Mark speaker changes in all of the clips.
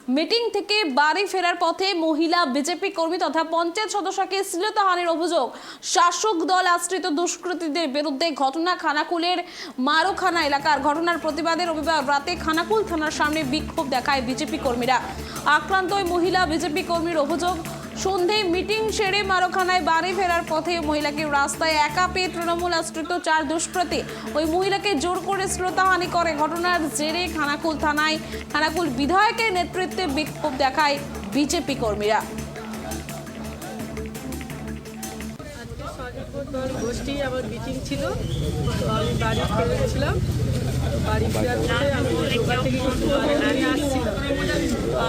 Speaker 1: Meeting থেকে বাড়ি ফেরার পথে মহিলা বিজেপি কর্মী তথা পঞ্চায়েত সদস্যকে শ্লীলতাহানির অভিযোগ। শাসক দল আশ্রিত দুষ্কৃতীদের বিরুদ্ধে ঘটনা খানাকুলের মারোখানা এলাকার। ঘটনার প্রতিবাদে রবিবার রাতে খানাকুল থানার সামনে বিক্ষোভ দেখায় বিজেপি কর্মীরা। আক্রান্ত ওই মহিলা বিজেপি কর্মীর অভিযোগ, সন্ধে মিটিং সেরে মারোখানায় বাড়ি ফেরার পথে মহিলাকে রাস্তায় একা পেয়ে তৃণমূল আশ্রিত 4 দুষ্কৃতী ওই মহিলাকে জোর করে শ্লীলতাহানি করে। ঘটনার জেরে খানাকুল থানায় খানাকুল বিধায়কের নেতৃত্বে বিক্ষোভ দেখায় বিজেপি কর্মীরা।
Speaker 2: গোষ্ঠী আমার মিটিং ছিল, তো আমি বাড়ি ফিরে গেছিলাম। বাড়ি ফেরার পরে আমি দোকান থেকে কিছু নিয়ে আসছিলাম।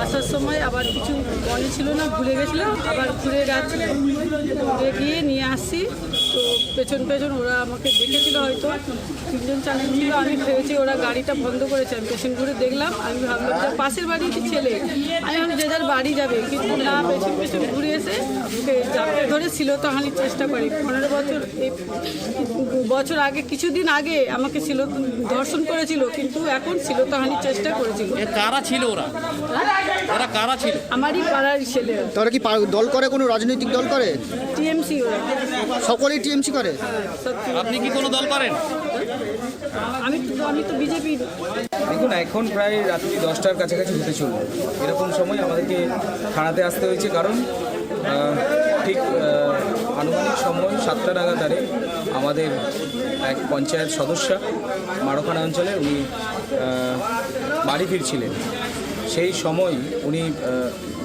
Speaker 2: আসার সময় আবার কিছু মনে ছিল না, ভুলে গেছিলাম। আবার ঘুরে যাচ্ছিলাম, ঘুরে গিয়ে নিয়ে আসছি। তো পেছন পেছন ওরা আমাকে দেখেছিল, হয়তো 3-4 জন ছিল। আমি ভেবেছি ওরা গাড়িটা বন্ধ করেছে। আমি পেছন ঘুরে দেখলাম, আমি ভাবলাম যে পাশের বাড়ির ছেলে, আমি ভাবলাম যে যার বাড়ি যাবে, কিন্তু না, পেছন পেছন ঘুরে এসে আমাকে জাপটে ধরে শ্লীলতাহানির চেষ্টা করে। 15 বছর আগে, কিছুদিন আগে আমাকে ধর্ষণ করেছিল, কিন্তু এখন শ্লীলতাহানির চেষ্টা করেছিল।
Speaker 3: কারা ছিল ওরা? ওরা কারা ছিল?
Speaker 2: আমারই পাড়ার ছেলে।
Speaker 4: তারা কি দল করে, কোনো রাজনৈতিক দল করে?
Speaker 2: টিএমসি ওরা।
Speaker 4: সকলেই টিএমসি করে?
Speaker 2: সত্যি।
Speaker 3: আপনি কি কোনো দল করেন?
Speaker 2: আমি তো বিজেপি।
Speaker 5: দেখুন, এখন প্রায় রাত্রি 10টার কাছাকাছি হতে চলবে। এরকম সময় আমাদেরকে থানাতে আসতে হয়েছে, কারণ ঠিক আনুমানিক সময় 7টা নাগাদ আমাদের এক পঞ্চায়েত সদস্য মারোখানা অঞ্চলে উনি বাড়ি ফিরছিলেন। সেই সময় উনি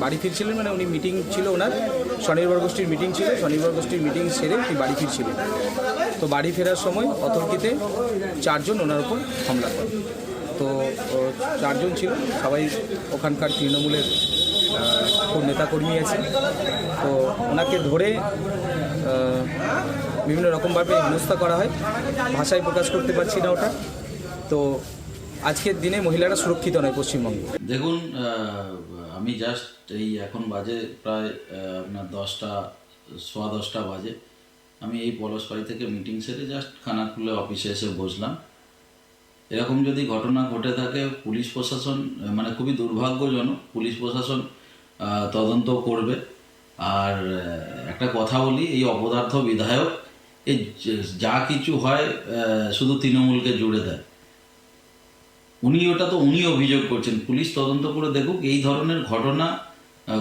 Speaker 5: বাড়ি ফিরছিলেন, মানে উনি মিটিং ছিল, ওনার স্বনির্ভর গোষ্ঠীর মিটিং ছিল। স্বনির্ভর গোষ্ঠীর মিটিং সেরে উনি বাড়ি ফিরছিলেন। তো বাড়ি ফেরার সময় অতর্কিতে 4 জন ওনার উপর হামলা করে। তো 4 জন ছিল, সবাই ওখানকার তৃণমূলের খুব নেতাকর্মী আছে। তো ওনাকে ধরে বিভিন্ন রকমভাবে হেনস্থা করা হয়। ভাষায় প্রকাশ করতে পারছি না ওটা। তো আজকের দিনে মহিলারা সুরক্ষিত নয় পশ্চিমবঙ্গে।
Speaker 6: দেখুন, আমি জাস্ট এই এখন বাজে প্রায় আপনার 10টা বাজে। আমি এই পলাশবাড়ি থেকে মিটিং সেরে জাস্ট খানাকুলে অফিসে এসে বসলাম। এরকম যদি ঘটনা ঘটে থাকে, পুলিশ প্রশাসন, মানে খুবই দুর্ভাগ্যজনক, পুলিশ প্রশাসন তদন্ত করবে। আর একটা কথা বলি, এই অপদার্থ বিধায়ক এই যা কিছু হয় শুধু তৃণমূলকে জুড়ে দেয়। উনি অভিযোগ করছেন, পুলিশ তদন্ত করে দেখুক। এই ধরনের ঘটনা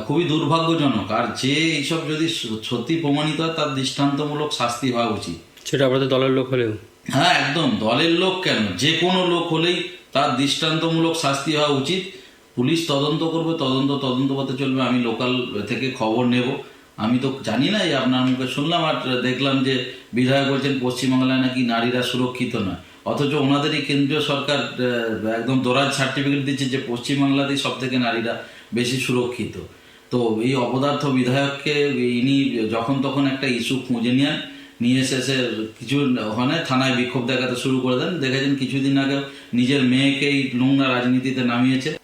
Speaker 6: খুবই দুর্ভাগ্যজনক। আর যে এইসব যদি সত্যি প্রমাণিত হয়, তার দৃষ্টান্তমূলক শাস্তি হওয়া উচিত।
Speaker 7: সেটা আপনাদের দলের লোক হলেও?
Speaker 6: হ্যাঁ, একদম। দলের লোক কেন, যে কোনো লোক হলেই তার দৃষ্টান্তমূলক শাস্তি হওয়া উচিত। পুলিশ তদন্ত করবে, তদন্ত করতে চলবে। আমি লোকাল থেকে খবর নেব। আমি তো জানি না, এই আপনার মুখে শুনলাম আর দেখলাম যে বিধায়ক বলছেন পশ্চিমবাংলায় নাকি নারীরা সুরক্ষিত নয়, অথচ ওনাদেরই কেন্দ্রীয় সরকার একদম দরাজ সার্টিফিকেট দিচ্ছে যে পশ্চিমবাংলাতেই সব থেকে নারীরা বেশি সুরক্ষিত। তো এই অপদার্থ বিধায়ককে ইনি যখন তখন একটা ইস্যু খুঁজে নিয়ে এসে কিছু ওখানে থানায় বিক্ষোভ দেখাতে শুরু করে দেন। দেখেছেন কিছুদিন আগে নিজের মেয়েকেই নোংরা রাজনীতিতে নামিয়েছে।